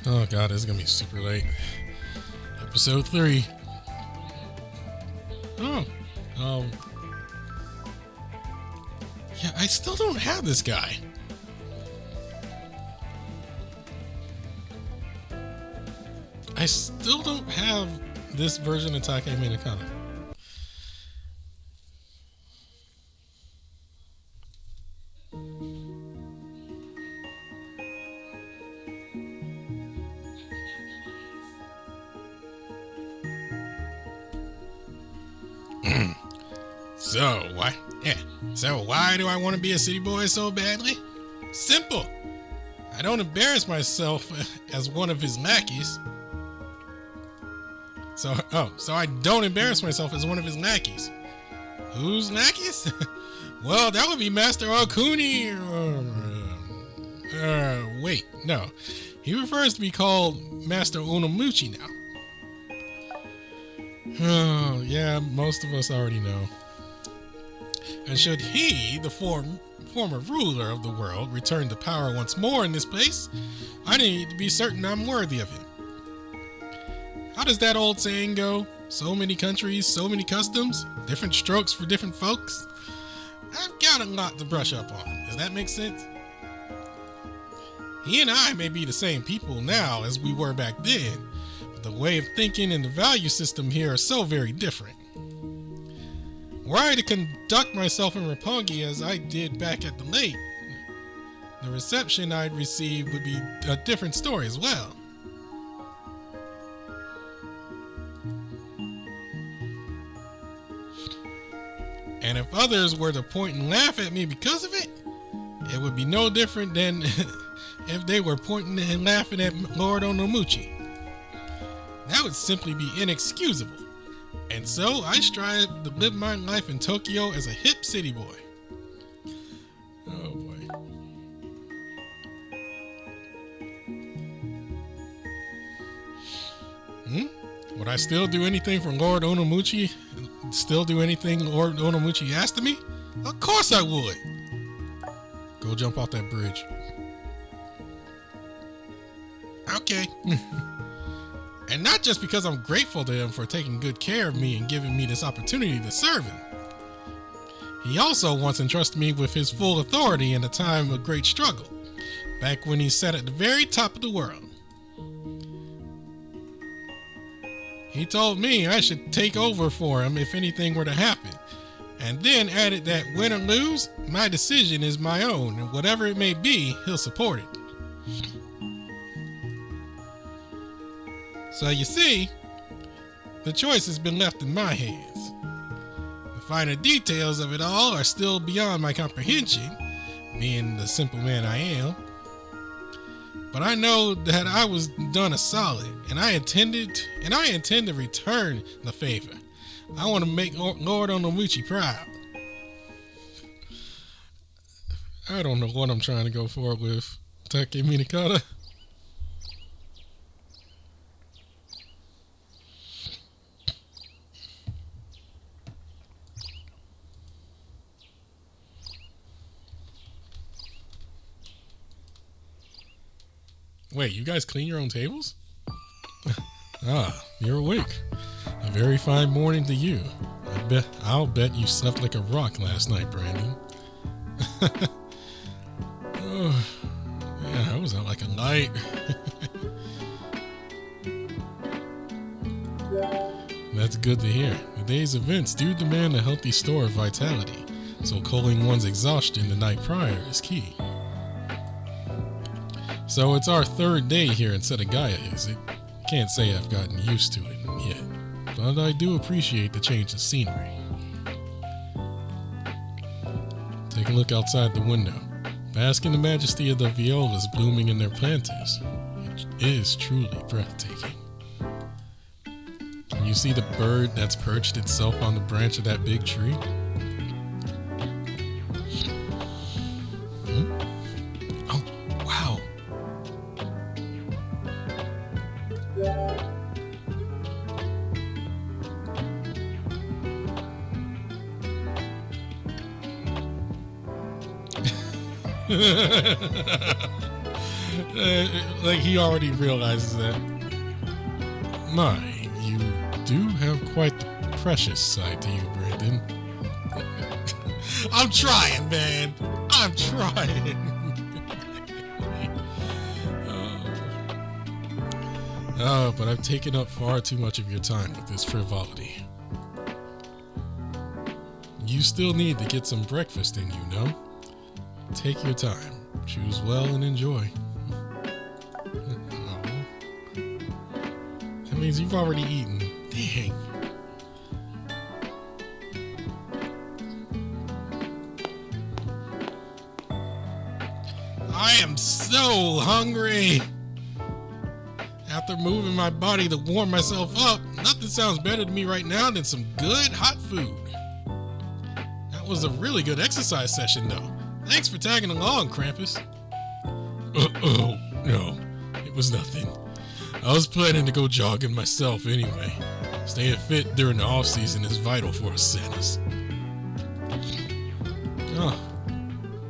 Oh god, this is gonna be super late. Episode 3. Oh. Yeah, I still don't have this guy. I still don't have this version of Takeminakata. So why do I want to be a city boy so badly? Simple. I don't embarrass myself as one of his lackeys. So I don't embarrass myself as one of his lackeys. Whose lackeys? Well, that would be Master Okuni. Wait, no. He prefers to be called Master Onomuchi now. Oh, yeah, most of us already know. And should he, the former ruler of the world, return to power once more in this place, I need to be certain I'm worthy of him. How does that old saying go? So many countries, so many customs, different strokes for different folks? I've got a lot to brush up on. Does that make sense? He and I may be the same people now as we were back then, but the way of thinking and the value system here are so very different. Were I to conduct myself in Roppongi as I did back at the lake, the reception I'd receive would be a different story as well. And if others were to point and laugh at me because of it, it would be no different than if they were pointing and laughing at Lord Onomuchi. That would simply be inexcusable. And so I strive to live my life in Tokyo as a hip city boy. Oh boy. Would I still do anything for Lord Onomuchi? Still do anything Lord Onomuchi asked of me? Of course I would. Go jump off that bridge. Okay. And not just because I'm grateful to him for taking good care of me and giving me this opportunity to serve him. He also once entrusted me with his full authority in a time of great struggle, back when he sat at the very top of the world. He told me I should take over for him if anything were to happen, and then added that win or lose, my decision is my own, and whatever it may be, he'll support it. So you see, the choice has been left in my hands. The finer details of it all are still beyond my comprehension, being the simple man I am. But I know that I was done a solid, and I intend to return the favor. I want to make Lord Onomuchi proud. I don't know what I'm trying to go for with Takeminakata. Wait, you guys clean your own tables? Ah, you're awake. A very fine morning to you. I'll bet you slept like a rock last night, Brandon. Oh, yeah, I was out like a light. That's good to hear. The day's events do demand a healthy store of vitality, so culling one's exhaustion the night prior is key. So it's our third day here in Setagaya, is it? Can't say I've gotten used to it yet, but I do appreciate the change of scenery. Take a look outside the window. Bask in the majesty of the violas blooming in their planters. It is truly breathtaking. Can you see the bird that's perched itself on the branch of that big tree? Oh, wow. Like he already realizes that. My, you do have quite the precious side to you, Brandon. I'm trying, man. I'm trying. But I've taken up far too much of your time with this frivolity. You still need to get some breakfast in, you know? Take your time. Choose well and enjoy. Oh. That means you've already eaten. Dang. I am so hungry. After moving my body to warm myself up, nothing sounds better to me right now than some good hot food. That was a really good exercise session, though. Thanks for tagging along, Krampus. No, it was nothing. I was planning to go jogging myself anyway. Staying fit during the off-season is vital for us Santas. Oh,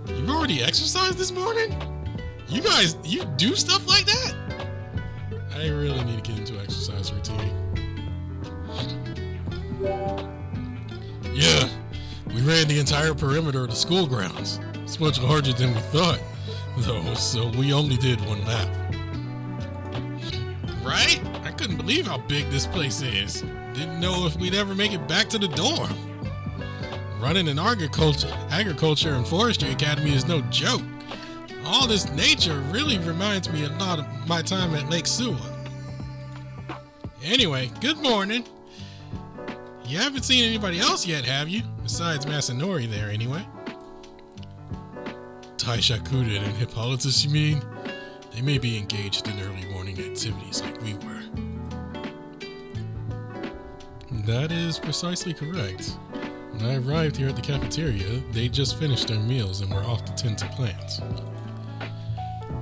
you've already exercised this morning? You guys, you do stuff like that? I really need to get into exercise routine. Yeah, we ran the entire perimeter of the school grounds. It's much larger than we thought, though, so we only did one lap. Right? I couldn't believe how big this place is. Didn't know if we'd ever make it back to the dorm. Running an agriculture and forestry academy is no joke. All this nature really reminds me a lot of my time at Lake Suwa. Anyway, good morning. You haven't seen anybody else yet, have you? Besides Masanori there, anyway. Taishakuten and Hippolytus, you mean? They may be engaged in early morning activities like we were. That is precisely correct. When I arrived here at the cafeteria, they just finished their meals and were off to tend to plants.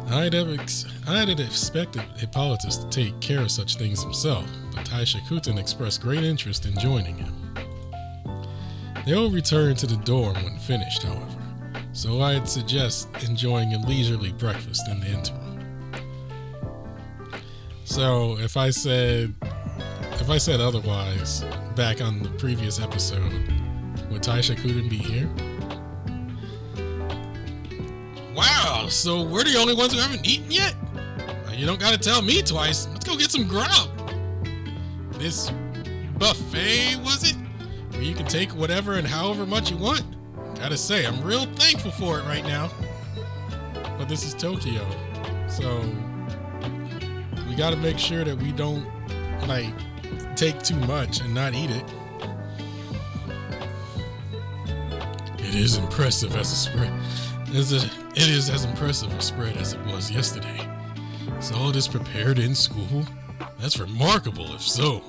I had expected Hippolytus to take care of such things himself, but Taishakuten expressed great interest in joining him. They'll return to the dorm when finished, however, so I'd suggest enjoying a leisurely breakfast in the interim. So if I said otherwise back on the previous episode, would Taishakuten be here? Wow, so we're the only ones who haven't eaten yet? You don't gotta tell me twice. Let's go get some grub. This buffet, was it? Where you can take whatever and however much you want? Gotta say, I'm real thankful for it right now. But this is Tokyo, so we gotta make sure that we don't, take too much and not eat it. It is impressive as a spread. It is as impressive a spread as it was yesterday. So all this prepared in school? That's remarkable if so.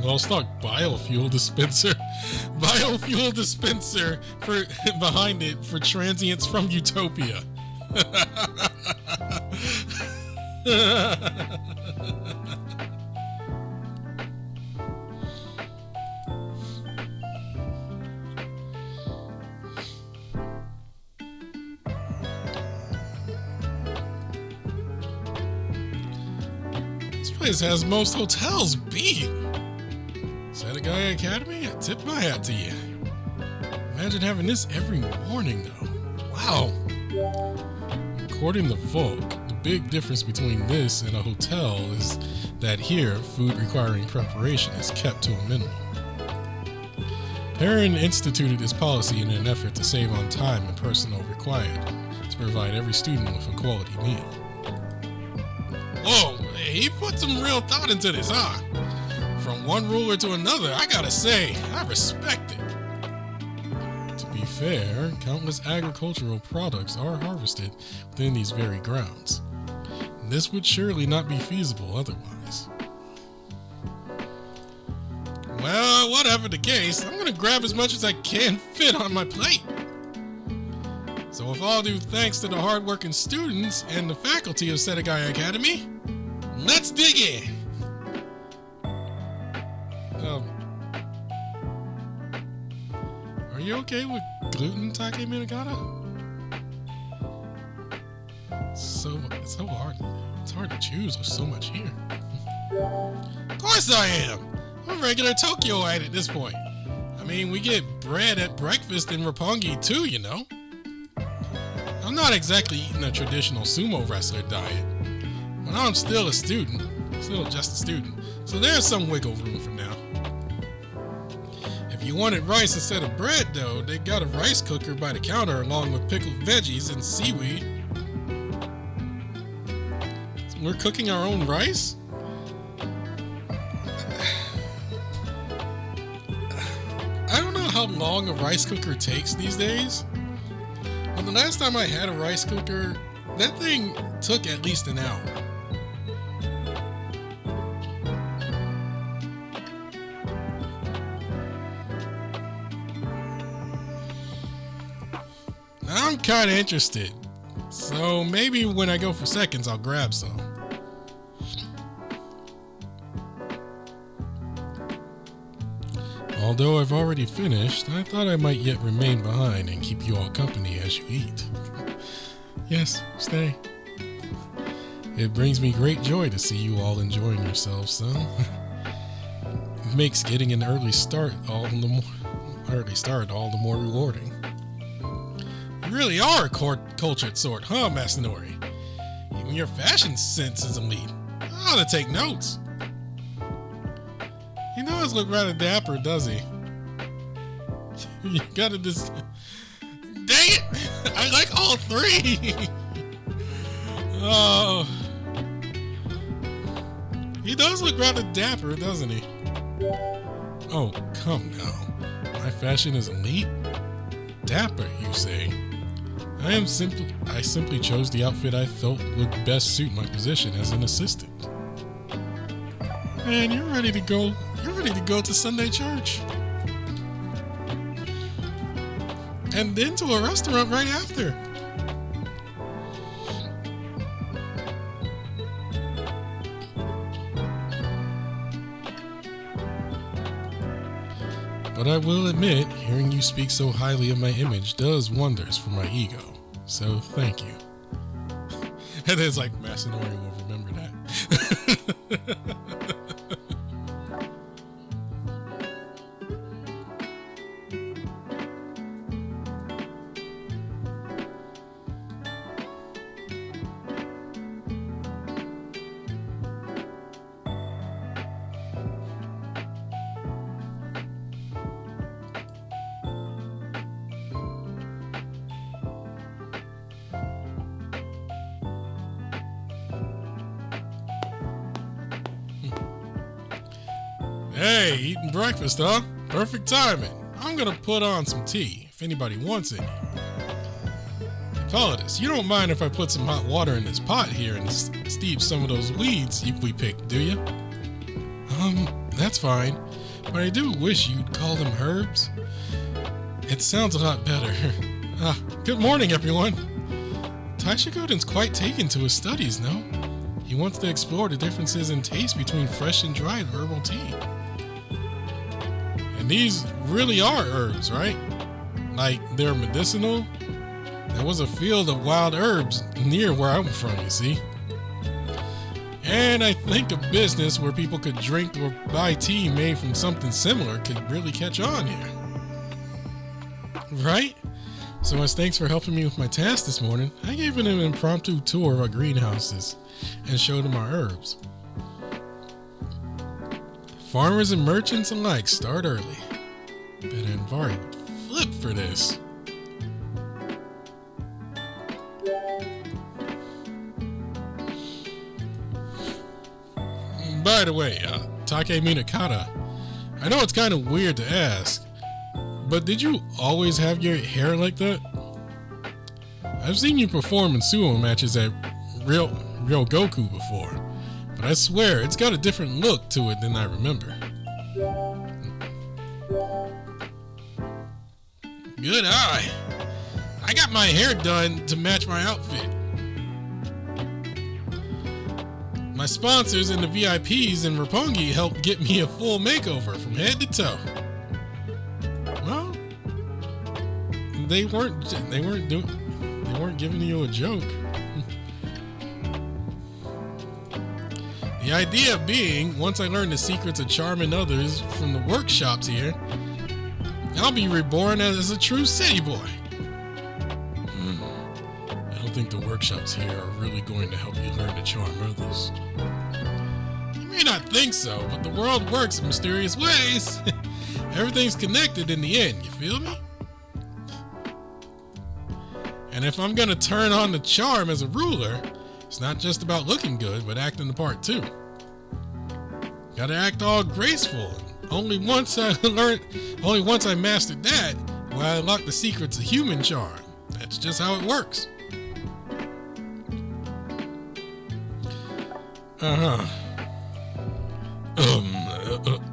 Well-stocked biofuel dispenser for behind it for transients from Utopia. This place has most hotels beat. Guy Academy, I tip my hat to you. Imagine having this every morning, though. Wow. According to Volk, the big difference between this and a hotel is that here, food requiring preparation is kept to a minimum. Perrin instituted this policy in an effort to save on time and personnel required to provide every student with a quality meal. Whoa, he put some real thought into this, huh? From one ruler to another, I gotta say, I respect it. To be fair, countless agricultural products are harvested within these very grounds. This would surely not be feasible otherwise. Well, whatever the case, I'm gonna grab as much as I can fit on my plate. So with all due thanks to the hardworking students and the faculty of Senegai Academy, let's dig in. Are you okay with gluten, Takeminakata? It's so hard. It's hard to choose. There's so much here. Of course I am. I'm a regular Tokyoite at this point. I mean, we get bread at breakfast in Roppongi too, you know. I'm not exactly eating a traditional sumo wrestler diet, but I'm still a student. Still just a student. So there's some wiggle room for now. If you wanted rice instead of bread, though, they got a rice cooker by the counter along with pickled veggies and seaweed. So we're cooking our own rice? I don't know how long a rice cooker takes these days. But the last time I had a rice cooker, that thing took at least an hour. I'm kind of interested, so maybe when I go for seconds, I'll grab some. Although I've already finished, I thought I might yet remain behind and keep you all company as you eat. Yes, stay. It brings me great joy to see you all enjoying yourselves, so it makes getting an early start all the more rewarding. You really are a cultured sort, huh, Masanori? Even your fashion sense is elite. I ought to take notes. He does look rather dapper, does he? You gotta just... Dang it! I like all three! Oh... He does look rather dapper, doesn't he? Oh, come now. My fashion is elite? Dapper, you say? I simply chose the outfit I felt would best suit my position as an assistant. Man, you're ready to go to Sunday church. And then to a restaurant right after. But I will admit, hearing you speak so highly of my image does wonders for my ego. So thank you. And it's like Masanori will remember that. Hey, eating breakfast, huh? Perfect timing. I'm gonna put on some tea, if anybody wants any. Hippolytus, you don't mind if I put some hot water in this pot here and steep some of those weeds we picked, do you? That's fine. But I do wish you'd call them herbs. It sounds a lot better. Good morning, everyone. Taishakuten's quite taken to his studies, no? He wants to explore the differences in taste between fresh and dried herbal tea. And these really are herbs, right? Like, they're medicinal? There was a field of wild herbs near where I'm from, you see. And I think a business where people could drink or buy tea made from something similar could really catch on here. Right? So as thanks for helping me with my task this morning, I gave him an impromptu tour of our greenhouses and showed him our herbs. Farmers and merchants alike start early. Bet Vari would flip for this. By the way, Takeminakata, I know it's kind of weird to ask, but did you always have your hair like that? I've seen you perform in sumo matches at Real Goku before, but I swear it's got a different look to it than I remember. Good eye. I got my hair done to match my outfit. My sponsors and the VIPs in Roppongi helped get me a full makeover from head to toe. Well, they weren't giving you a joke. The idea being, once I learn the secrets of charming others from the workshops here, I'll be reborn as a true city boy. I don't think the workshops here are really going to help you learn to charm others. You may not think so, but the world works in mysterious ways. Everything's connected in the end, you feel me? And if I'm gonna turn on the charm as a ruler, it's not just about looking good, but acting the part too. Gotta act all graceful. Only once I mastered that, will I unlock the secrets of human charm. That's just how it works.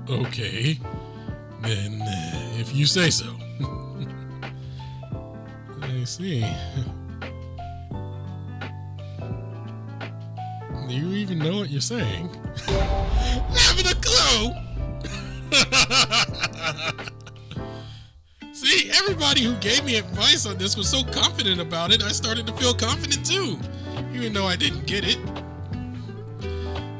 Okay. Then, if you say so. I see. Do you even know what you're saying? Having a clue! See, everybody who gave me advice on this was so confident about it, I started to feel confident too, even though I didn't get it.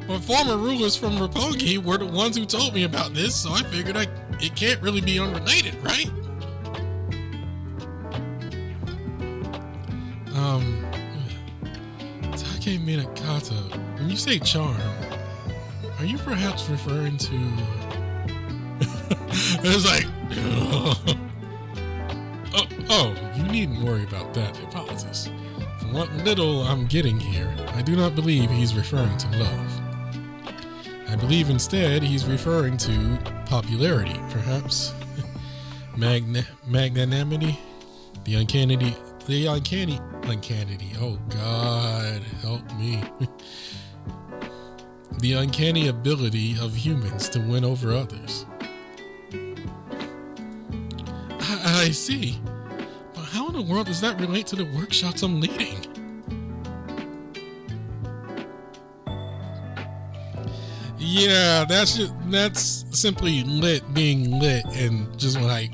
But former rulers from Roppongi were the ones who told me about this, so I figured it can't really be unrelated, right? Takeminakata, when you say charm, are you perhaps referring to... It was like... Oh, you needn't worry about that, Hippolytus. From what little I'm getting here, I do not believe he's referring to love. I believe instead he's referring to popularity, perhaps magnanimity, the uncanny, oh God, help me. The uncanny ability of humans to win over others. I see, but how in the world does that relate to the workshops I'm leading? Yeah, that's simply lit being lit and just like,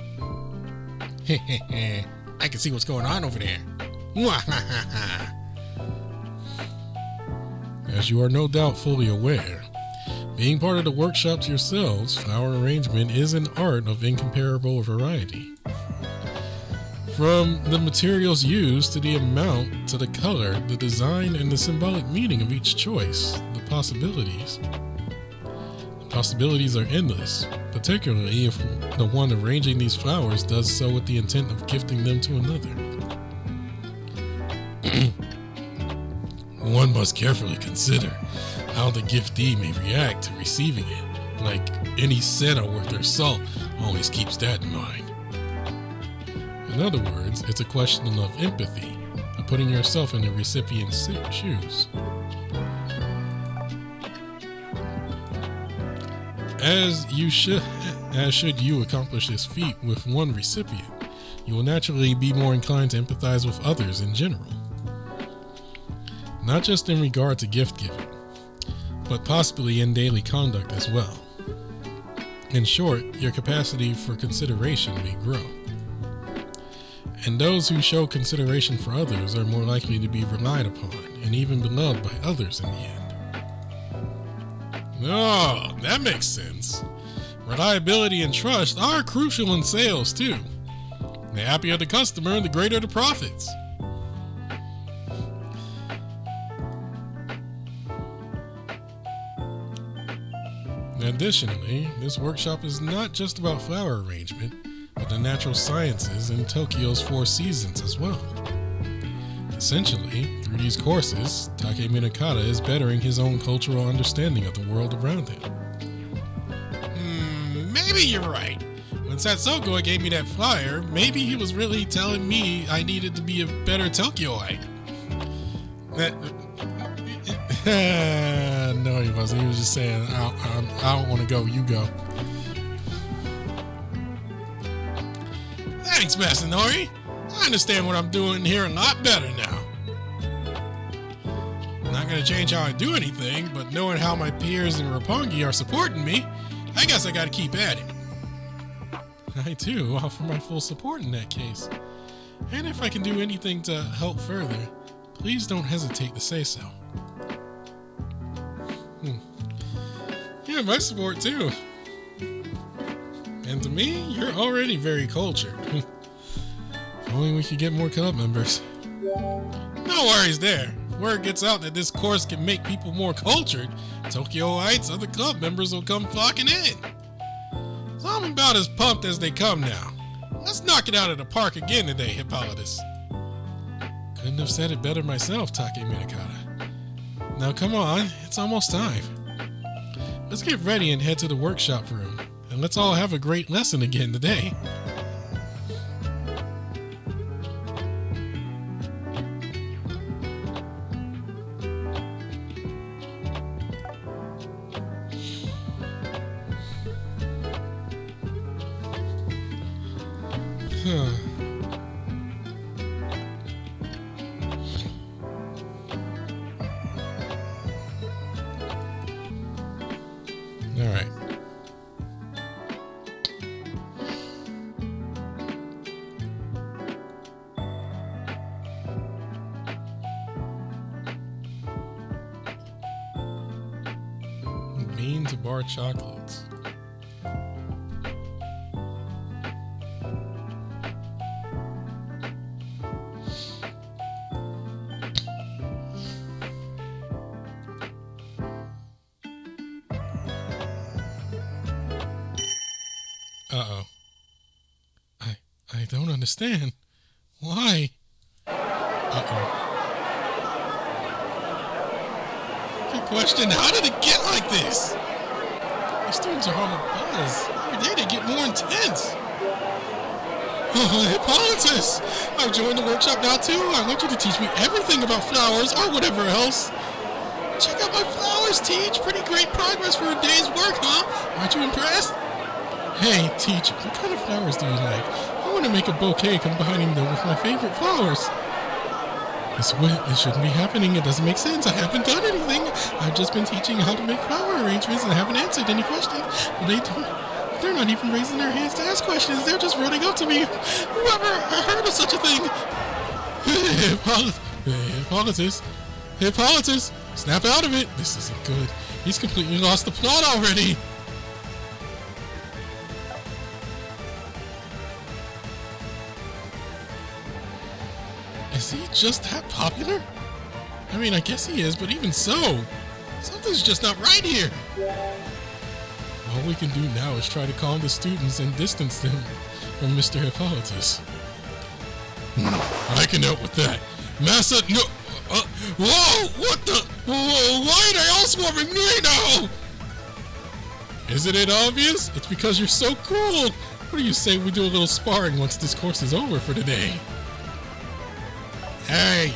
I can see what's going on over there. As you are no doubt fully aware, being part of the workshops yourselves, flower arrangement is an art of incomparable variety. From the materials used to the amount, to the color, the design, and the symbolic meaning of each choice, the possibilities are endless, particularly if the one arranging these flowers does so with the intent of gifting them to another. One must carefully consider how the giftee may react to receiving it. Like any center worth their salt always keeps that in mind. In other words, it's a question of empathy, of putting yourself in the recipient's shoes. As should you accomplish this feat with one recipient, you will naturally be more inclined to empathize with others in general. Not just in regard to gift giving, but possibly in daily conduct as well. In short, your capacity for consideration may grow. And those who show consideration for others are more likely to be relied upon and even beloved by others in the end. Oh, that makes sense. Reliability and trust are crucial in sales too. The happier the customer, the greater the profits. Additionally, this workshop is not just about flower arrangement, but the natural sciences and Tokyo's 4 seasons as well. Essentially, through these courses, Takeminakata is bettering his own cultural understanding of the world around him. Maybe you're right. When Satsuko gave me that flyer, maybe he was really telling me I needed to be a better Tokyoite. No, he wasn't. He was just saying, I don't want to go, you go. Thanks, Masanori. I understand what I'm doing here a lot better now. I'm not gonna change how I do anything, but knowing how my peers in Roppongi are supporting me, I guess I gotta keep at it. I too offer my full support in that case. And if I can do anything to help further, please don't hesitate to say so. Yeah, my support too. And to me, you're already very cultured. If only we could get more club members. No worries there. Word gets out that this course can make people more cultured, Tokyoites, other club members will come flocking in. So I'm about as pumped as they come now. Let's knock it out of the park again today, Hippolytus. Couldn't have said it better myself, Takeminakata. Now come on, it's almost time. Let's get ready and head to the workshop room, and let's all have a great lesson again today. All right. Bean to bar chocolates. Uh-oh. I don't understand. Why? Uh-oh. Good question. How did it get like this? The students are on a buzz. Every day they get more intense. Oh, Hippolytus! I've joined the workshop now too. I want you to teach me everything about flowers or whatever else. Check out my flowers, Teach. Pretty great progress for a day's work, huh? Aren't you impressed? Hey, Teach, what kind of flowers do you like? I want to make a bouquet combining them with my favorite flowers. This shouldn't be happening. It doesn't make sense. I haven't done anything. I've just been teaching how to make flower arrangements and haven't answered any questions. They're not even raising their hands to ask questions. They're just running up to me. Whoever heard of such a thing? Hippolytus, snap out of it. This isn't good. He's completely lost the plot already. Is he just that popular? I mean, I guess he is, but even so, something's just not right here. All we can do now is try to calm the students and distance them from Mr. Hippolytus. I can help with that. Massa, no, whoa, what the, whoa, why are they all swarming me now? Isn't it obvious? It's because you're so cool. What do you say we do a little sparring once this course is over for today? Hey,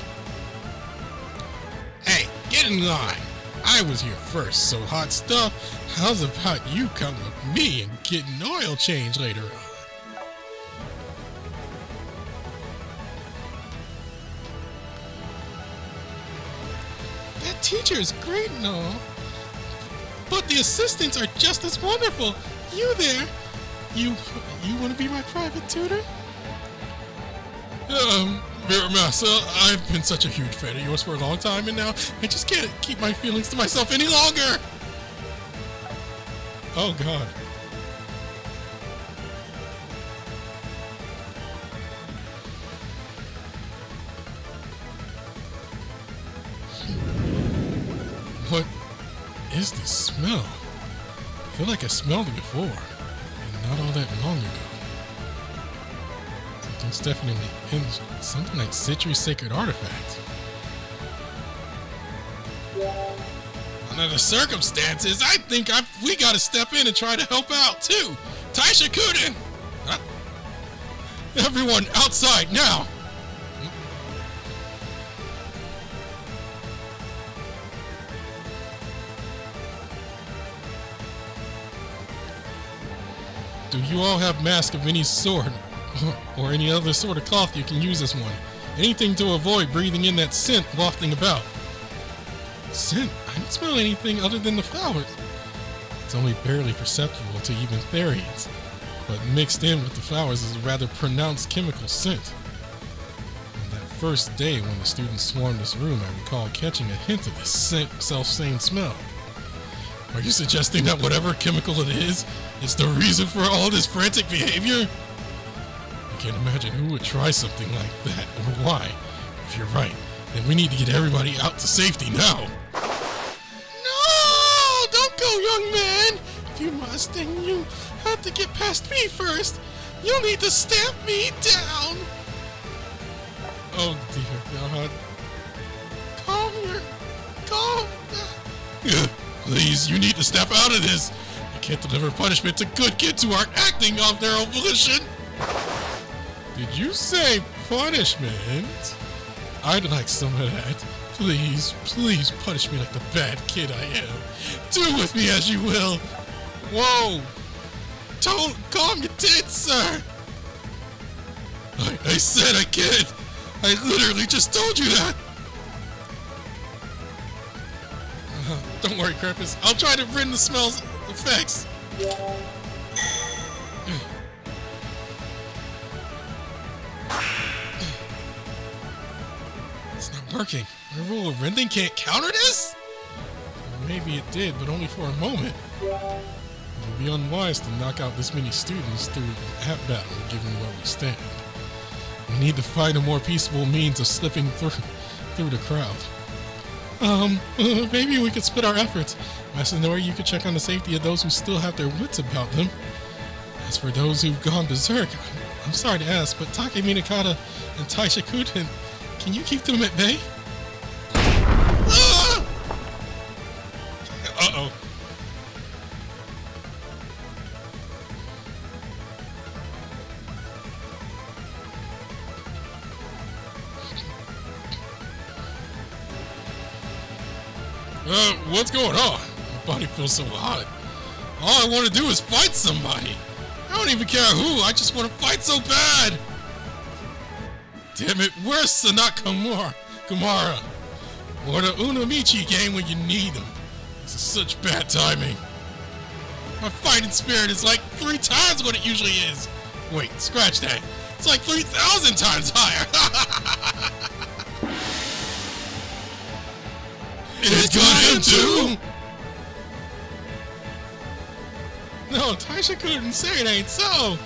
get in line. I was here first, so hot stuff. How's about you come with me and get an oil change later on? That teacher is great and all, but the assistants are just as wonderful. You there? You want to be my private tutor? Massa, I've been such a huge fan of yours for a long time, and now I just can't keep my feelings to myself any longer. Oh, God. What is this smell? I feel like I smelled it before, and not all that long ago. It's definitely something like Citrus Sacred Artifact. Under the circumstances, I think we gotta step in and try to help out too. Taishakuten! Everyone outside now! Do you all have masks of any sort? or any other sort of cloth you can use as one. Anything to avoid breathing in that scent wafting about. Scent? I don't smell anything other than the flowers. It's only barely perceptible to even Therians, but mixed in with the flowers is a rather pronounced chemical scent. On that first day when the students swarmed this room, I recall catching a hint of this self-same smell. Are you suggesting that whatever chemical it is the reason for all this frantic behavior? I can't imagine who would try something like that, or why. If you're right, then we need to get everybody out to safety now. No! Don't go, young man! If you must, then you have to get past me first. You'll need to stamp me down. Oh dear God. Calm. Please, you need to step out of this. You can't deliver punishment to good kids who aren't acting of their own volition. Did you say punishment? I'd like some of that. Please punish me like the bad kid I am. Do with me as you will. Whoa! Don't calm your tits, sir! I said I can't! I literally just told you that! Don't worry, Krampus. I'll try to rid the smell's effects. It's not working. My rule of rending can't counter this? Or maybe it did, but only for a moment. It would be unwise to knock out this many students through that battle, given where we stand. We need to find a more peaceable means of slipping through the crowd. Maybe we could split our efforts. Master Nori, you could check on the safety of those who still have their wits about them. As for those who've gone berserk, I'm sorry to ask, but Takeminakata and Taishakuten, can you keep them at bay? Ah! Uh-oh. What's going on? My body feels so hot. All I want to do is fight somebody. I don't even care who, I just want to fight so bad. Damn it, where's Sanat Kumara? Or the Unamichi game when you need them. This is such bad timing. My fighting spirit is like 3 times what it usually is. Wait, scratch that. It's like 3,000 times higher. It's got him too! No, Taisha couldn't say it ain't so.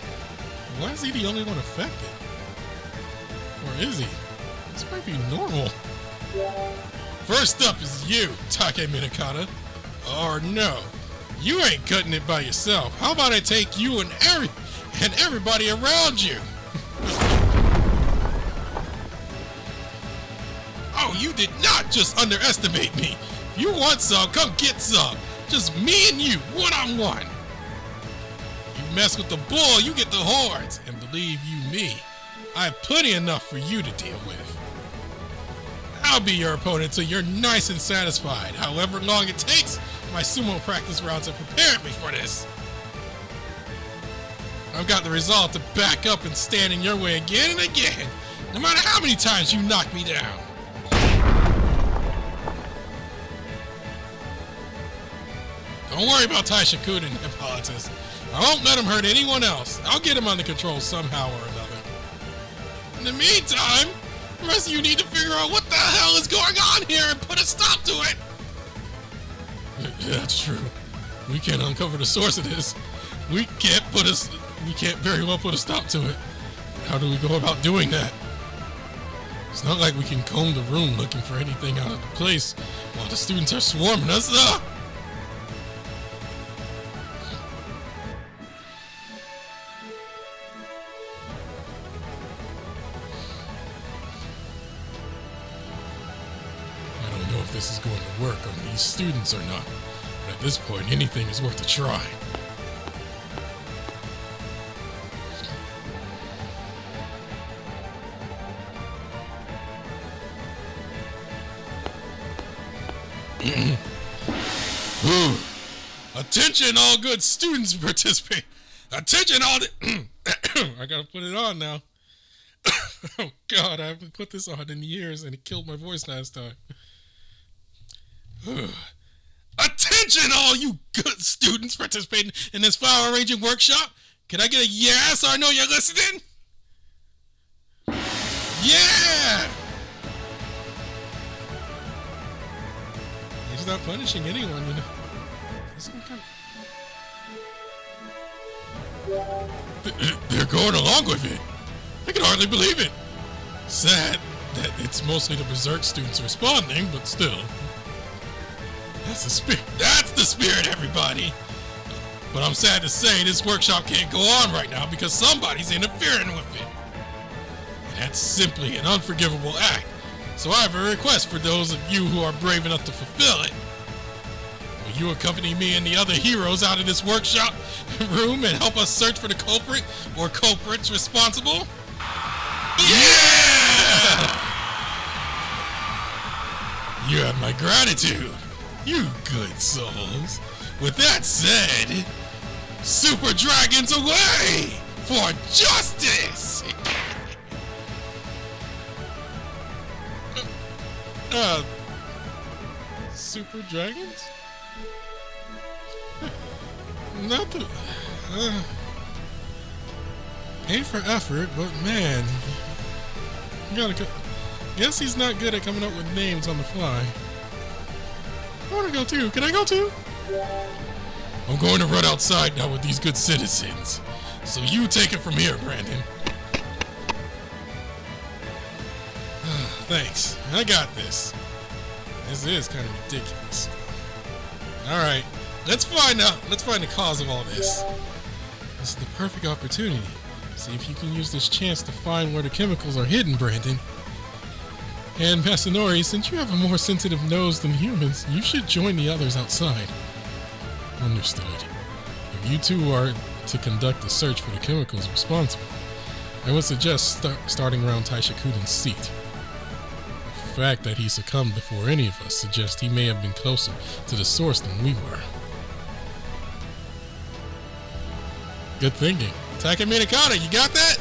Why is he the only one affected? Or is he? This might be normal. First up is you, Takeminakata. Or no, you ain't cutting it by yourself. How about I take you and everybody around you? Oh, you did not just underestimate me. If you want some, come get some. Just me and you, one-on-one. You mess with the bull, you get the hordes. And believe you me, I have plenty enough for you to deal with. I'll be your opponent till you're nice and satisfied. However long it takes, my sumo practice rounds have prepared me for this. I've got the resolve to back up and stand in your way again and again, no matter how many times you knock me down. Don't worry about Taishakuten and Hippolytus. I won't let him hurt anyone else. I'll get him under control somehow or another. In the meantime, the rest of you need to figure out what the hell is going on here and put a stop to it. Yeah, that's true. We can't uncover the source of this. We can't very well put a stop to it. How do we go about doing that? It's not like we can comb the room looking for anything out of the place while the students are swarming us. I don't know if this is going to work on these students or not, but at this point, anything is worth a try. Attention all good students participate. Attention all the I gotta put it on now. Oh God, I haven't put this on in years, and it killed my voice last time. Attention, all you good students participating in this flower arranging workshop. Can I get a yeah so I know you're listening? Yeah! He's not punishing anyone, you know. They're going along with it. I can hardly believe it. Sad that it's mostly the berserked students responding, but still. That's the spirit. That's the spirit, everybody. But I'm sad to say this workshop can't go on right now because somebody's interfering with it. And that's simply an unforgivable act. So I have a request for those of you who are brave enough to fulfill it. Will you accompany me and the other heroes out of this workshop room and help us search for the culprit or culprits responsible? Yeah! You have my gratitude, you good souls. With that said, Super Dragons away for justice! Super Dragons? Not the... pay for effort, but man... You gotta go... Guess he's not good at coming up with names on the fly. I wanna go too. Can I go too? I'm going to run outside now with these good citizens. So you take it from here, Brandon. Thanks. I got this. This is kind of ridiculous. Alright. Let's find the cause of all this. This is the perfect opportunity. See if you can use this chance to find where the chemicals are hidden, Brandon. And Masanori, since you have a more sensitive nose than humans, you should join the others outside. Understood. If you two are to conduct a search for the chemicals responsible, I would suggest starting around Taishakuten's seat. The fact that he succumbed before any of us suggests he may have been closer to the source than we were. Good thinking. Takeminakata, you got that?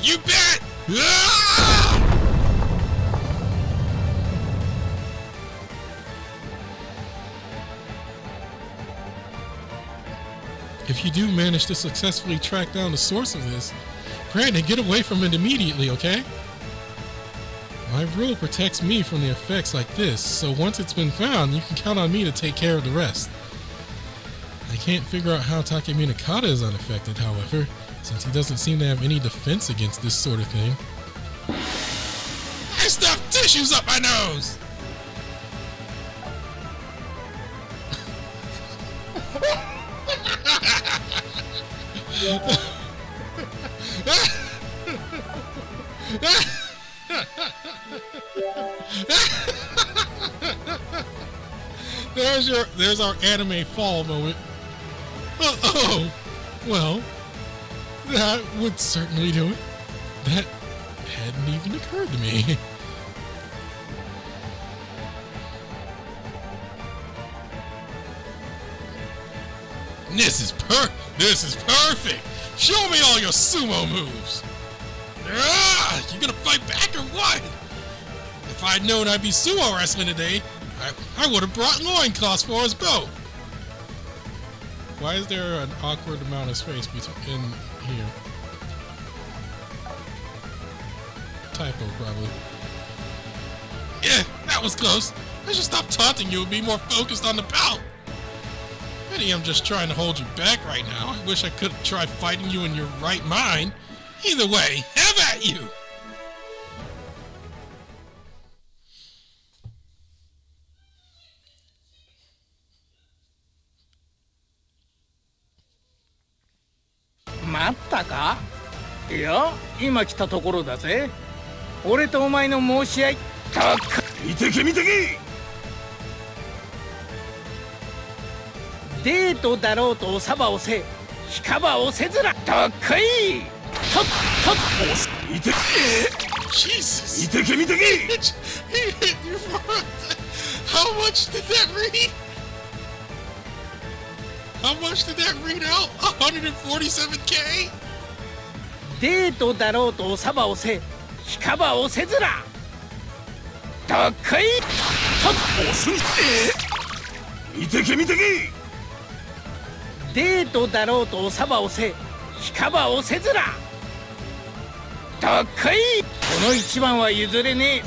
You bet! Ah! If you do manage to successfully track down the source of this, Brandon, get away from it immediately, okay? My rule protects me from the effects like this, so once it's been found, you can count on me to take care of the rest. I can't figure out how Takeminakata is unaffected, however, since he doesn't seem to have any defense against this sort of thing. I stuffed tissues up my nose! There's our anime fall moment. Oh, well, that would certainly do it. That hadn't even occurred to me. This is perfect. Show me all your sumo moves. You gonna fight back or what? If I'd known I'd be sumo wrestling today, I would have brought loincloths for us both. Why is there an awkward amount of space in here? Typo, probably. Yeah, that was close. I should stop taunting you and be more focused on the bout. Maybe I'm just trying to hold you back right now. I wish I could try fighting you in your right mind. Either way, have at you! Matta? いや、今来たところだぜ。俺とお前の申し合い。見てけ見てけ。デートだろうとおさばをせ、ひかばをせずら。とっこい。とっとっ。見てけ。Jesus. 見てけ見てけ。How much did that read? How much did that read out? 147K? デートだろうとおさばをせ、ひかばをせずら。どっこい。おすん。見てけ見てけ。デートだろうとおさばをせ、ひかばをせずら。どっこい。この一番は譲れねえ。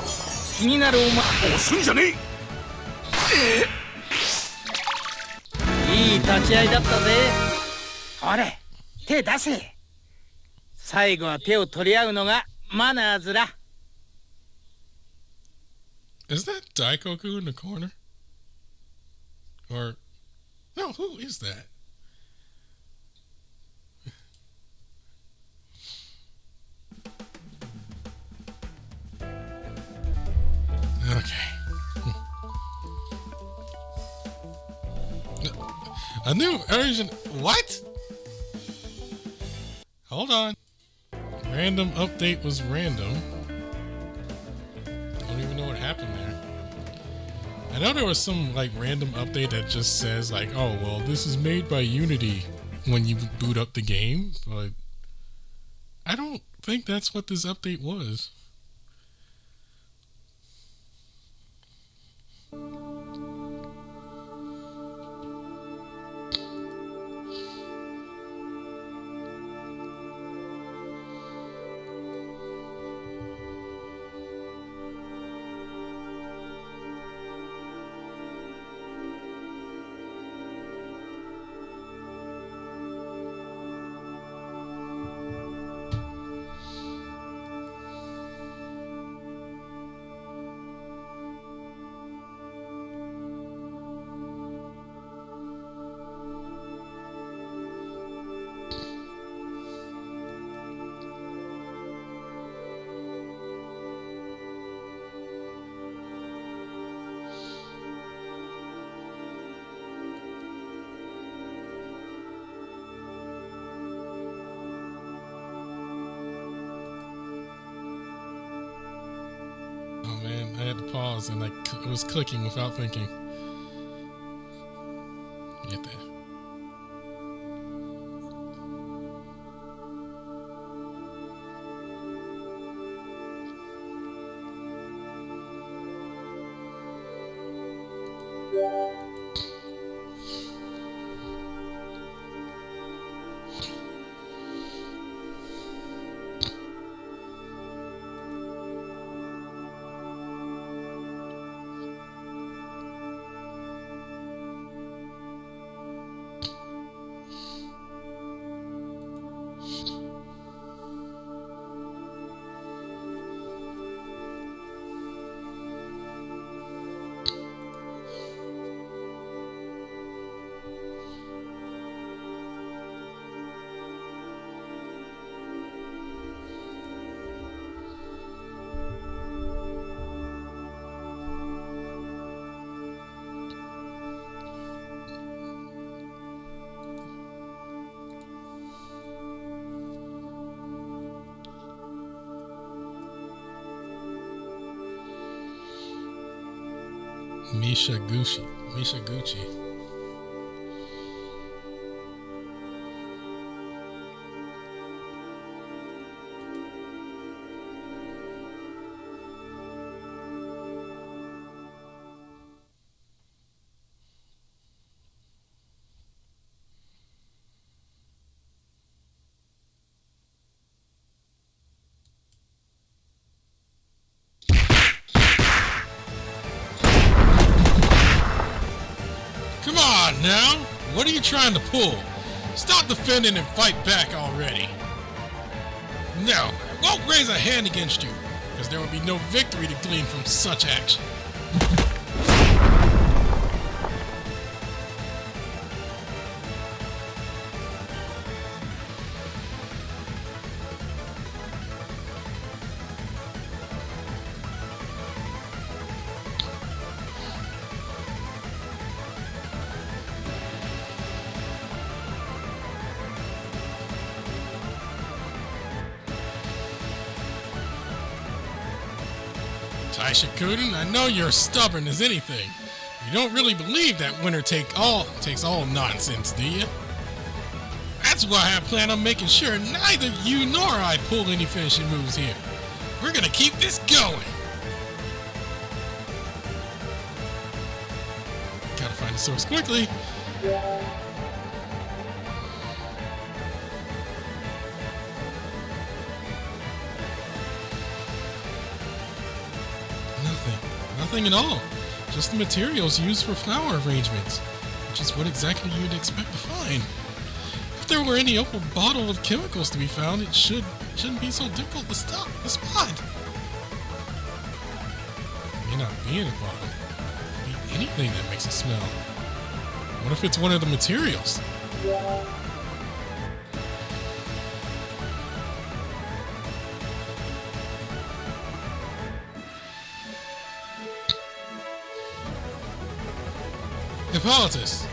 気になるお前。おすんじゃねえ。いい立ち合いだったぜ。ほれ、手出せ。最後は手を取り合うのがマナーズら。Is that Daikoku in the corner? Or no, who is that? Okay. A new version. What? Hold on. Random update was random. Don't even know what happened there. I know there was some like random update that just says like, oh well, this is made by Unity when you boot up the game, but I don't think that's what this update was. I had to pause and like it was clicking without thinking. Get that. Mishaguchi. Come on now! What are you trying to pull? Stop defending and fight back already. No, I won't raise a hand against you, because there will be no victory to glean from such action. Taishakuten, I know you're stubborn as anything. You don't really believe that winner takes all nonsense, do you? That's That's why I plan on making sure neither you nor I pull any finishing moves here. We're gonna keep this going. Gotta find the source quickly. Nothing at all. Just the materials used for flower arrangements, which is what exactly you'd expect to find. If there were any open bottle of chemicals to be found, it shouldn't be so difficult to spot. It may not be in a bottle. It could be anything that makes it smell. What if it's one of the materials? Hippolytus,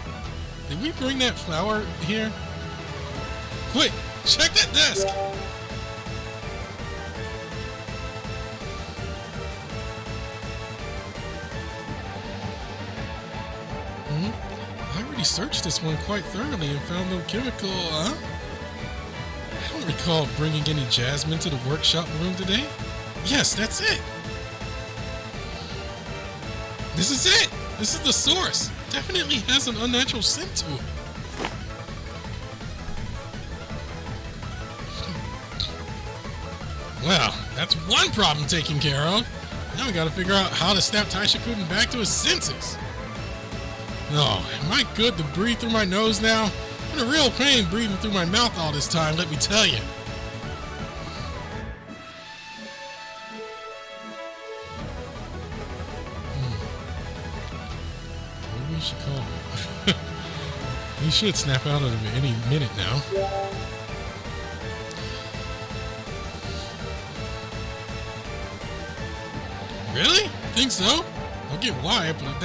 did we bring that flower here? Quick, check that desk! I already searched this one quite thoroughly and found no chemical, I don't recall bringing any jasmine to the workshop room today. Yes, that's it! This is it! This is the source! Definitely has an unnatural scent to it. Well, that's one problem taken care of. Now we gotta figure out how to snap Taishakuten back to his senses. Oh, am I good to breathe through my nose now? I'm in a real pain breathing through my mouth all this time, let me tell you. Maybe we should call him. He should snap out of it any minute now. Really? Think so? I don't get why, but if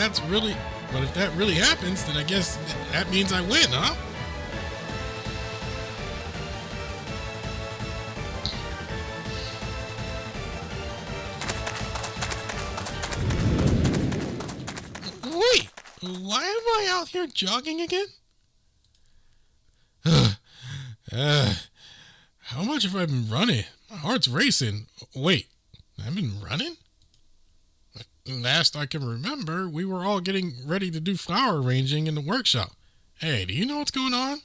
that really happens, then I guess that means I win, huh? Wait, why am I out here jogging again? How much have I been running? My heart's racing. Wait, I've been running? Last I can remember, we were all getting ready to do flower arranging in the workshop. Hey, do you know what's going on?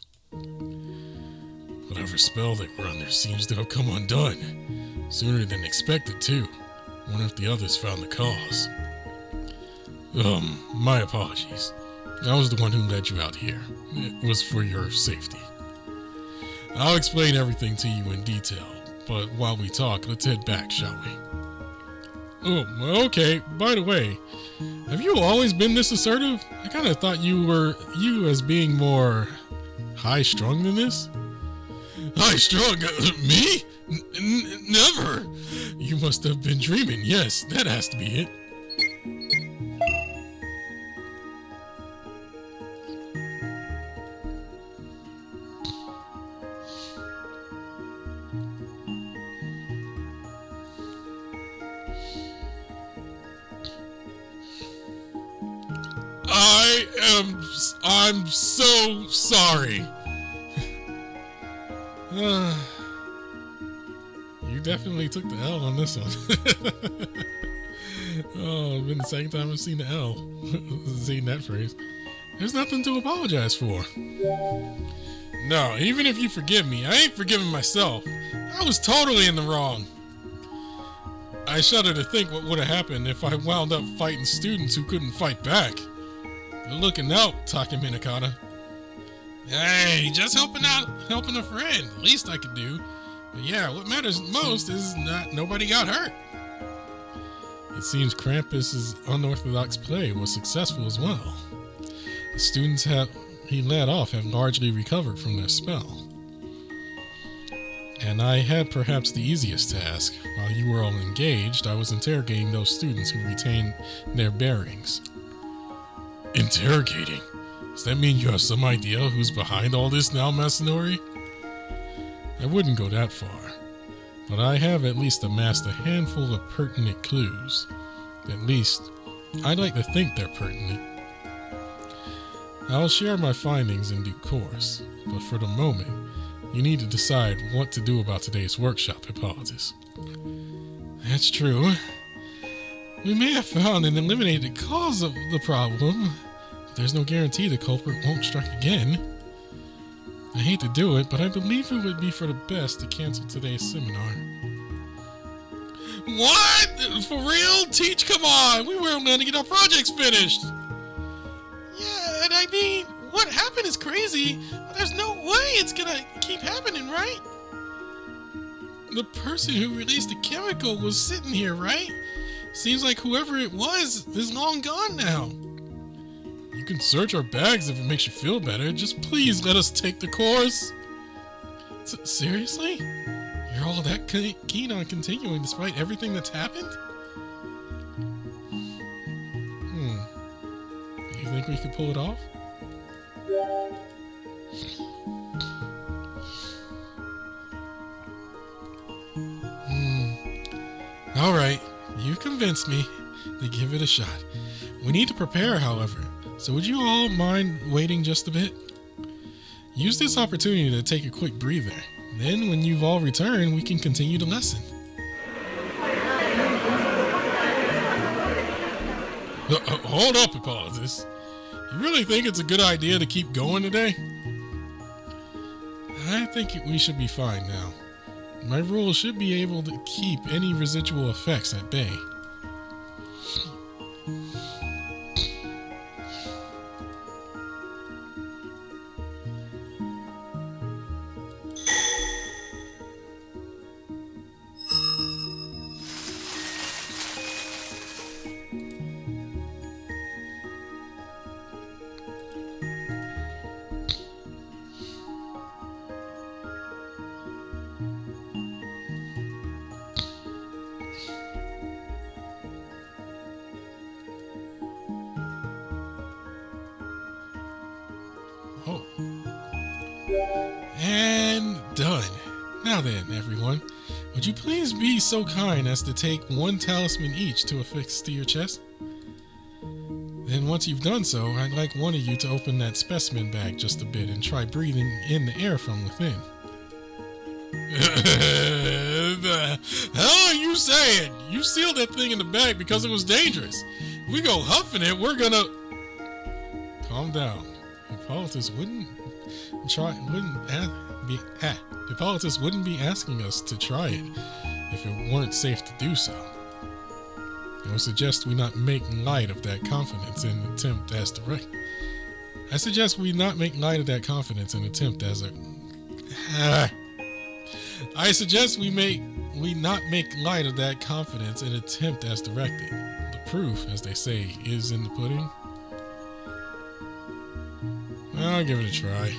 Whatever spell they were under seems to have come undone. Sooner than expected, too. Wonder if the others found the cause. My apologies. I was the one who led you out here. It was for your safety. I'll explain everything to you in detail, but while we talk, let's head back, shall we? Oh, okay. By the way, have you always been this assertive? I kind of thought you as being more high-strung than this. High-strung? Me? Never. You must have been dreaming. Yes, that has to be it. I'm so sorry. You definitely took the L on this one. Oh, it's been the second time I've seen the L. Seen that phrase. There's nothing to apologize for. No, even if you forgive me, I ain't forgiving myself. I was totally in the wrong. I shudder to think what would have happened if I wound up fighting students who couldn't fight back. Good looking out, Takeminakata. Hey, just helping a friend. Least I could do. But yeah, what matters most is nobody got hurt. It seems Krampus's unorthodox play was successful as well. The students he led off have largely recovered from their spell. And I had perhaps the easiest task. While you were all engaged, I was interrogating those students who retained their bearings. Interrogating? Does that mean you have some idea who's behind all this now, Masanori? I wouldn't go that far, but I have at least amassed a handful of pertinent clues. At least, I'd like to think they're pertinent. I'll share my findings in due course, but for the moment, You need to decide what to do about today's workshop, Hippolytus. That's true. We may have found and eliminated the cause of the problem, but there's no guarantee the culprit won't strike again. I hate to do it, but I believe it would be for the best to cancel today's seminar. What? For real? Teach, come on! We weren't going to get our projects finished! Yeah, and I mean, what happened is crazy, but there's no way it's gonna keep happening, right? The person who released the chemical was sitting here, right? Seems like whoever it was is long gone now. You can search our bags if it makes you feel better. Just please let us take the course. Seriously? You're all that keen on continuing despite everything that's happened? Do you think we could pull it off? Alright, you convinced me to give it a shot. We need to prepare, however, so would you all mind waiting just a bit? Use this opportunity to take a quick breather. Then, when you've all returned, we can continue the lesson. Hold up, Hippolytus. You really think it's a good idea to keep going today? I think we should be fine now. My rules should be able to keep any residual effects at bay. Oh. And done. Now then, everyone, would you please be so kind as to take one talisman each to affix to your chest? Then once you've done so, I'd like one of you to open that specimen bag just a bit and try breathing in the air from within. The hell are you saying? You sealed that thing in the bag because it was dangerous. If we go huffing it, we're gonna... Calm down. Hippolytus wouldn't be asking us to try it if it weren't safe to do so. I would suggest we not make light of that confidence and attempt as direct. I suggest we not make light of that confidence and attempt as a. I suggest we not make light of that confidence and attempt as directed. The proof, as they say, is in the pudding. I'll give it a try.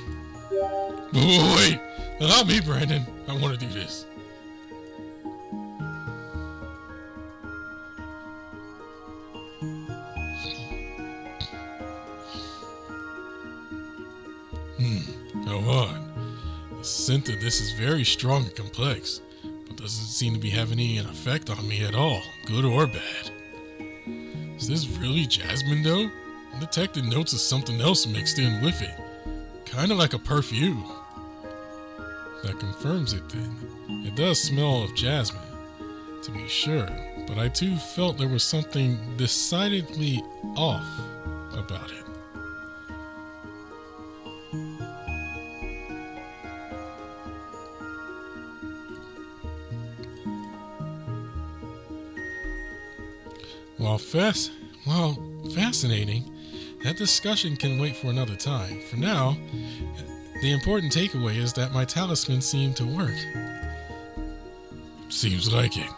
Wait! Not me, Brandon. I want to do this. Go on. The scent of this is very strong and complex, but doesn't seem to be having any effect on me at all, good or bad. Is this really jasmine, though? I'm detecting notes of something else mixed in with it. Kind of like a perfume. That confirms it then. It does smell of jasmine, to be sure, but I too felt there was something decidedly off about it. While fascinating, that discussion can wait for another time. For now, the important takeaway is that my talisman seemed to work. Seems like it.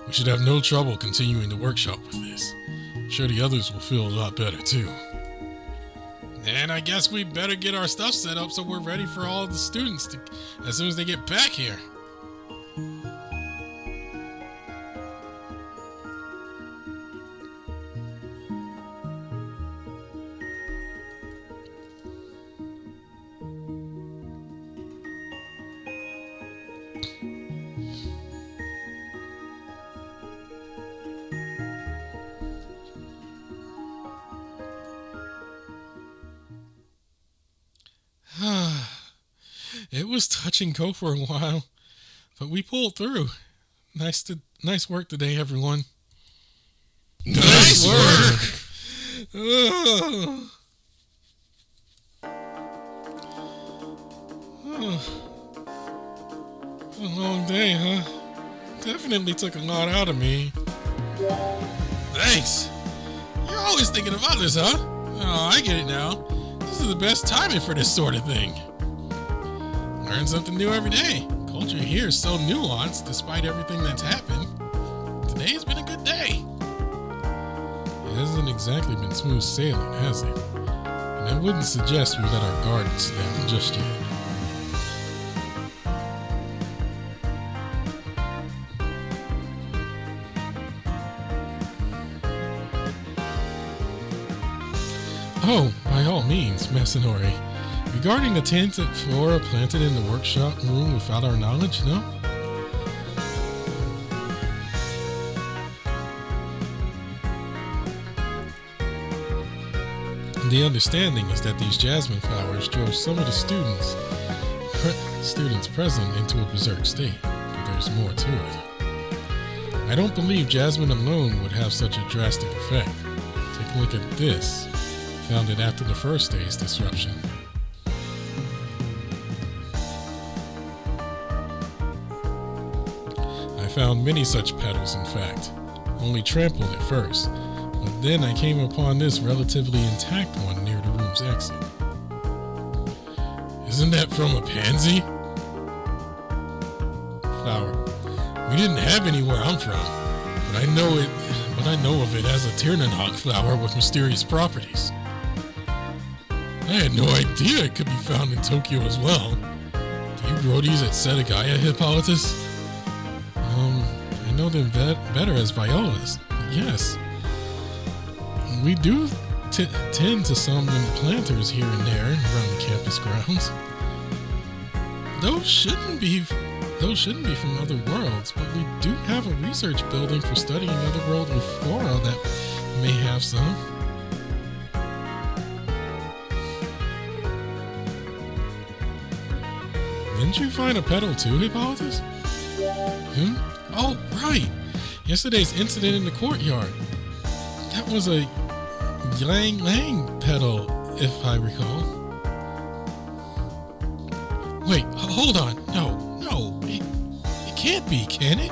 We should have no trouble continuing the workshop with this. I'm sure the others will feel a lot better too. And I guess we better get our stuff set up so we're ready for all the students as soon as they get back here. It was touch and go for a while, but we pulled through. Nice work today, everyone. Nice work. A long day, huh? Definitely took a lot out of me. Thanks. You're always thinking of others, huh? Oh, I get it now. This is the best timing for this sort of thing. Learn something new every day. Culture here is so nuanced despite everything that's happened. Today has been a good day. It hasn't exactly been smooth sailing, has it? And I wouldn't suggest we let our guards down just yet. Oh, by all means, Masanori. Regarding the tainted flora planted in the workshop room without our knowledge, no? The understanding is that these jasmine flowers drove some of the students present into a berserk state, but there's more to it. I don't believe jasmine alone would have such a drastic effect. Take a look at this. Found it after the first day's disruption. I found many such petals, in fact, only trampled at first, but then I came upon this relatively intact one near the room's exit. Isn't that from a pansy? Flower. We didn't have any where I'm from, but I know of it as a Takeminakata flower with mysterious properties. I had no idea it could be found in Tokyo as well. Do you grow these at Setagaya, Hippolytus? I know them better as violas. Yes. We do tend to some planters here and there around the campus grounds. Those shouldn't be from other worlds, but we do have a research building for studying otherworldly flora that may have some. Didn't you find a petal too, Hippolytus? Oh, right. Yesterday's incident in the courtyard. That was a Yang Lang petal, if I recall. Wait, hold on. No. It can't be, can it?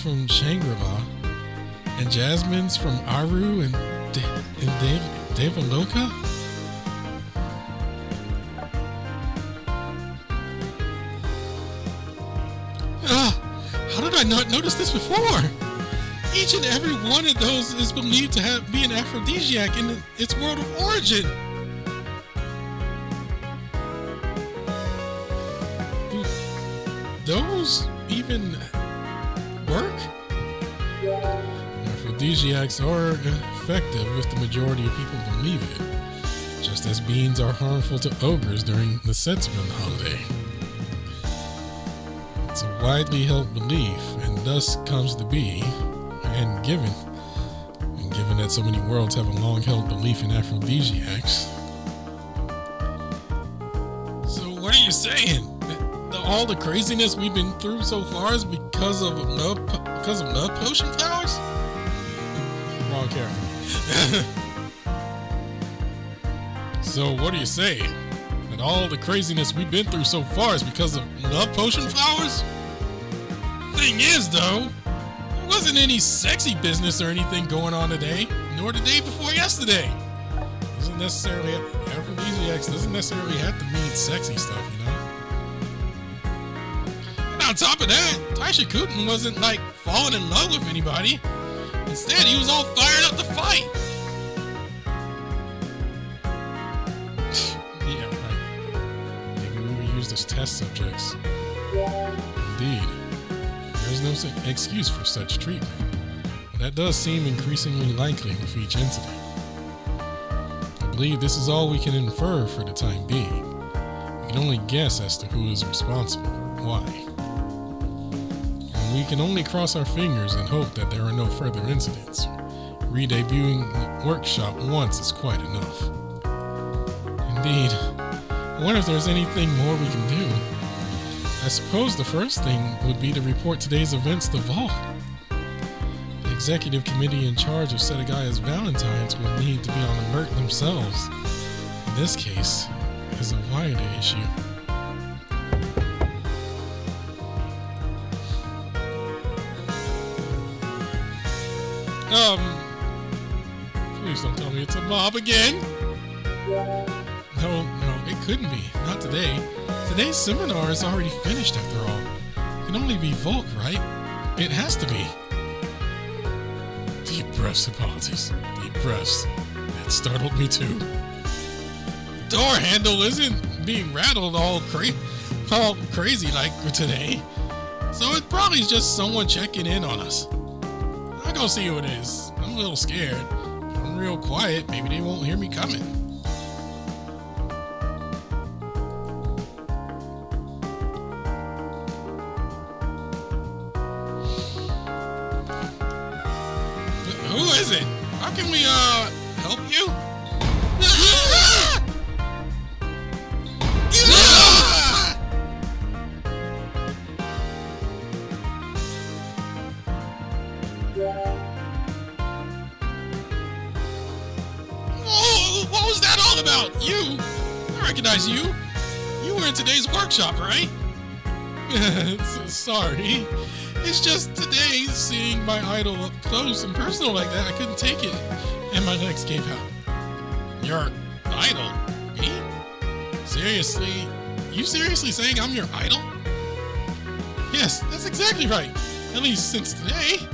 From Shangri-La, and Jasmine's from Aru and Devaloka? How did I not notice this before? Each and every one of those is believed to be an aphrodisiac in its world of origin. Do those even work? Aphrodisiacs are effective if the majority of people believe it, just as beans are harmful to ogres during the Setsugan holiday. It's a widely held belief, and thus comes to be, and given that so many worlds have a long-held belief in aphrodisiacs. So what are you saying? All the craziness we've been through so far is because of love potion flowers? Wrong character. So what do you say? That all the craziness we've been through so far is because of love potion flowers? Thing is, though, there wasn't any sexy business or anything going on today, nor the day before yesterday. Aphrodisiacs doesn't necessarily have to mean sexy stuff, you know? On top of that, Taishakuten wasn't like falling in love with anybody. Instead, he was all fired up to fight. Yeah, right. Maybe we were used as test subjects. Indeed. There's no excuse for such treatment. But that does seem increasingly likely with each incident. I believe this is all we can infer for the time being. We can only guess as to who is responsible or why. And we can only cross our fingers and hope that there are no further incidents. Redebuting the workshop once is quite enough. Indeed. I wonder if there's anything more we can do. I suppose the first thing would be to report today's events to Vault. The executive committee in charge of Setagaya's Valentines will need to be on alert themselves. In this case, it is a wider issue. Please don't tell me it's a mob again. No, it couldn't be. Not today. Today's seminar is already finished after all. It can only be Volk, right? It has to be. Deep breaths, Hippolytus. Deep breaths. That startled me too. The door handle isn't being rattled all crazy like today. So it probably is just someone checking in on us. I'll go see who it is. I'm a little scared. If I'm real quiet, maybe they won't hear me coming. Who is it? How can we, help you? Oh, what was that all about? You? I recognize you. You were in today's workshop, right? Sorry. It's just today, seeing my idol up close and personal like that, I couldn't take it, and my legs gave out. Your idol? Me? Seriously? You seriously saying I'm your idol? Yes, that's exactly right. At least since today.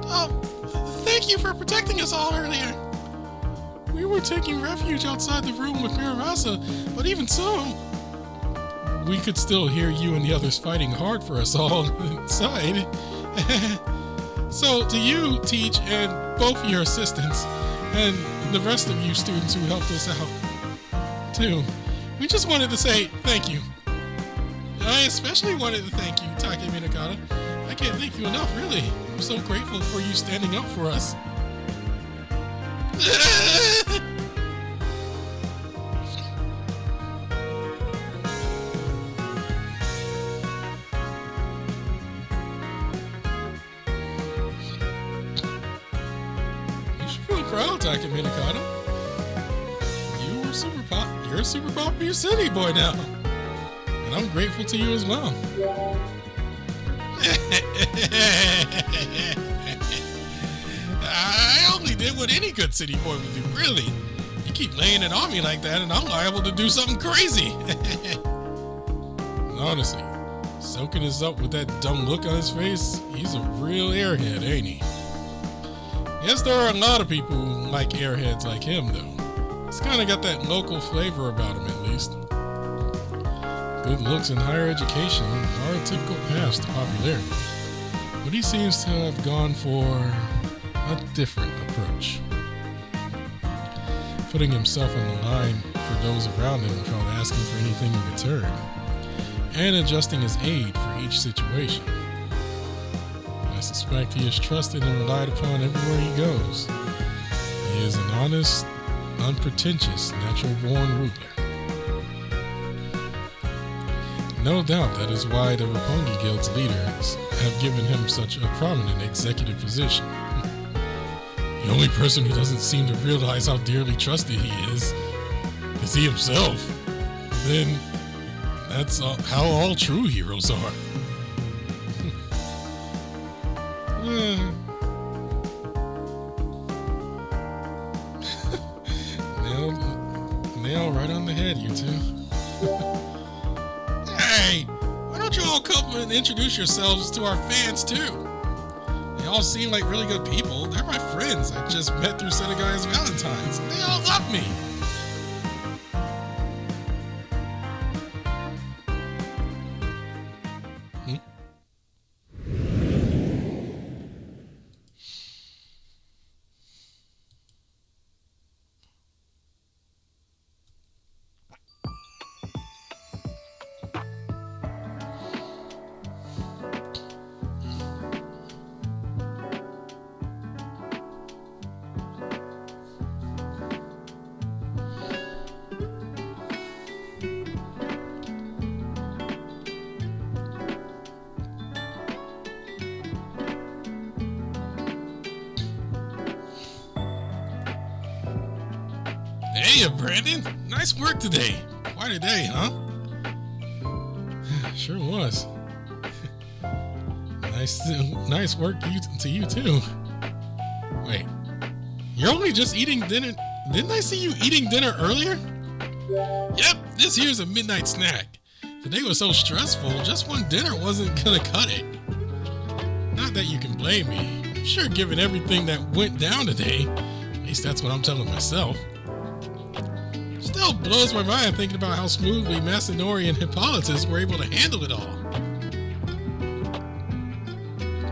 Oh, thank you for protecting us all earlier. We were taking refuge outside the room with Miramasa, but even so, we could still hear you and the others fighting hard for us all inside. So to you, Teach, and both your assistants, and the rest of you students who helped us out, too, we just wanted to say thank you. I especially wanted to thank you, Takeminakata. I can't thank you enough, really. I'm so grateful for you standing up for us. You should feel proud, Takeminakata. You're a super popular city boy now. And I'm grateful to you as well. I only did what any good city boy would do, really. You keep laying it on me like that, and I'm liable to do something crazy. Honestly, soaking us up with that dumb look on his face, he's a real airhead, ain't he? Yes, there are a lot of people who like airheads like him, though. He's kind of got that local flavor about him, at least. Good looks and higher education are a typical path to popularity, but he seems to have gone for a different approach, putting himself on the line for those around him without asking for anything in return, and adjusting his aid for each situation. I suspect he is trusted and relied upon everywhere he goes. He is an honest, unpretentious, natural-born ruler. No doubt that is why the Roppongi Guild's leaders have given him such a prominent executive position. The only person who doesn't seem to realize how dearly trusted he is he himself. Then that's how all true heroes are. Nail right on the head, you two. Hey, why don't you all come and introduce yourselves to our fans too? They all seem like really good people. They're my friends I just met through Setagaya's Valentines, and they all love me. Hey, Brandon. Nice work today. Quite a day, huh? Sure was. Nice work to you too. Wait, you're only just eating dinner? Didn't I see you eating dinner earlier? Yep, this here's a midnight snack. Today was so stressful, just one dinner wasn't gonna cut it. Not that you can blame me. I'm sure given everything that went down today, at least that's what I'm telling myself. Still blows my mind thinking about how smoothly Masanori and Hippolytus were able to handle it all.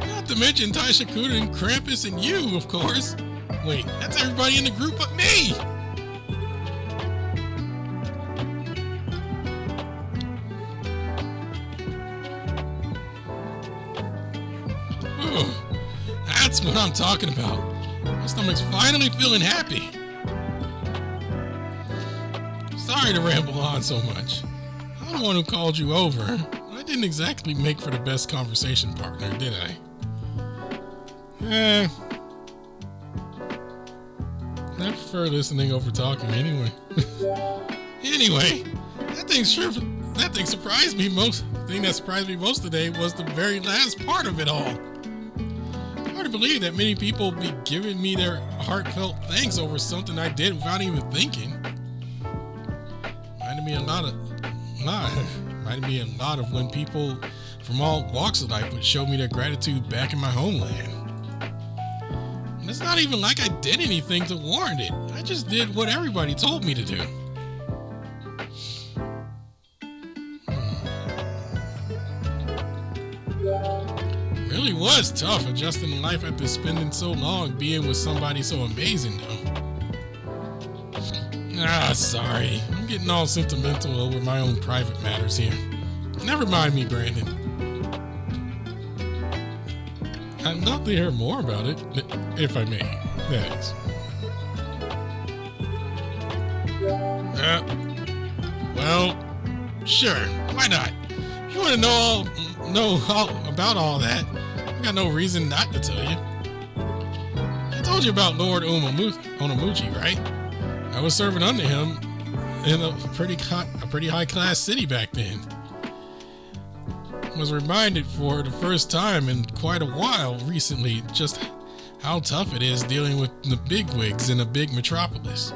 Not to mention Taishakuten, Krampus, and you, of course. Wait, that's everybody in the group but me! That's what I'm talking about. My stomach's finally feeling happy. Sorry to ramble on so much. I'm the one who called you over. I didn't exactly make for the best conversation partner, did I? I prefer listening over talking anyway. Anyway, that thing surprised me most. The thing that surprised me most today was the very last part of it all. Hard to believe that many people be giving me their heartfelt thanks over something I did without even thinking. Reminded me a lot of when people from all walks of life would show me their gratitude back in my homeland. And it's not even like I did anything to warrant it. I just did what everybody told me to do. Really was tough adjusting to life after spending so long being with somebody so amazing, though. Sorry. I'm getting all sentimental over my own private matters here. Never mind me, Brandon. I'd love to hear more about it, if I may, that is. Well, sure, why not? If you want to know all about all that, I got no reason not to tell you. I told you about Lord Onamuchi, right? I was serving under him in a pretty high class city back then. Was reminded for the first time in quite a while recently just how tough it is dealing with the bigwigs in a big metropolis.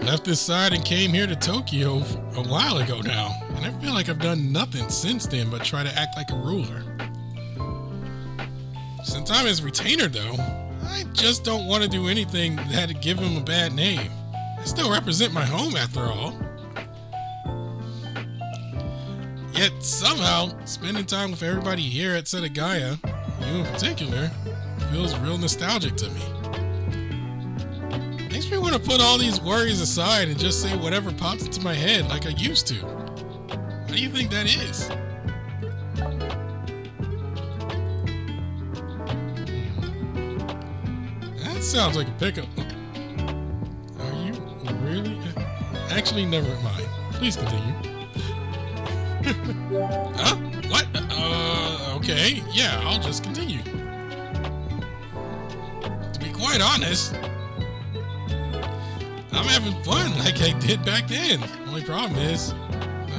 Left this side and came here to Tokyo a while ago now, and I feel like I've done nothing since then but try to act like a ruler. Since I'm his retainer though, I just don't want to do anything that'd give him a bad name. I still represent my home after all. Yet somehow, spending time with everybody here at Setagaya, you in particular, feels real nostalgic to me. Makes me want to put all these worries aside and just say whatever pops into my head like I used to. What do you think that is? That sounds like a pickup. Are you really? Actually, never mind. Please continue. Huh? What? Okay. Yeah, I'll just continue. To be quite honest, I'm having fun like I did back then. Only problem is,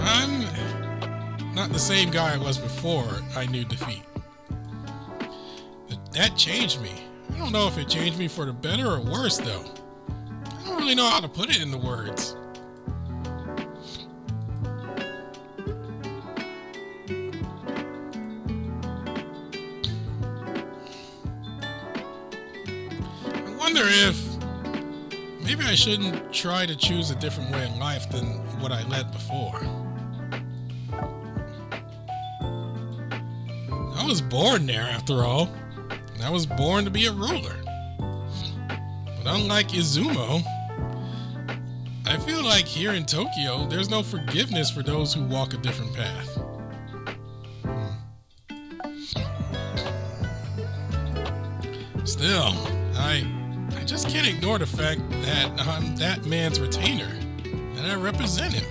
I'm not the same guy I was before I knew defeat. That changed me. I don't know if it changed me for the better or worse, though. I don't really know how to put it into words. I wonder if maybe I shouldn't try to choose a different way in life than what I led before. I was born there, after all. And I was born to be a ruler. But unlike Izumo, I feel like here in Tokyo, there's no forgiveness for those who walk a different path. Still, I just can't ignore the fact that I'm that man's retainer, and I represent him.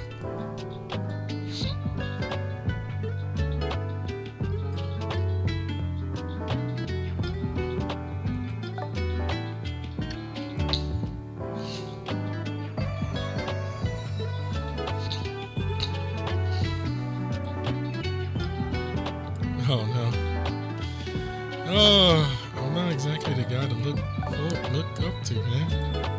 to, man.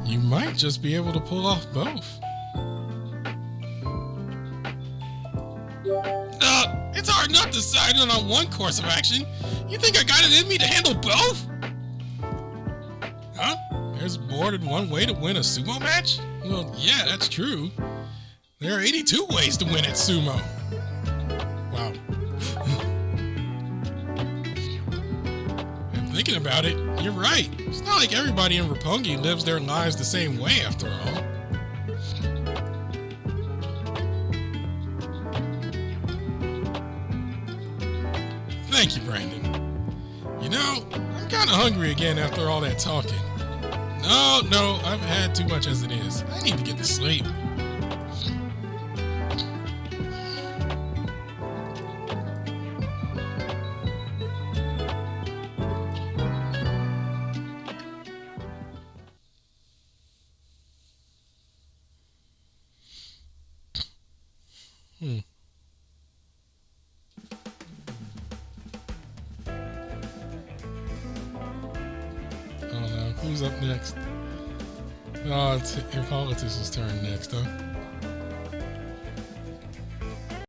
You might just be able to pull off both. It's hard enough deciding on one course of action. You think I got it in me to handle both? Huh? There's more than one way to win a sumo match? Well, yeah, that's true. There are 82 ways to win at sumo. Wow. And thinking about it, you're right. It's not like everybody in Roppongi lives their lives the same way, after all. Thank you, Brandon. You know, I'm kind of hungry again after all that talking. No, I've had too much as it is. I need to get to sleep. Oh no, who's up next? Oh, it's Hippolytus' turn next, huh?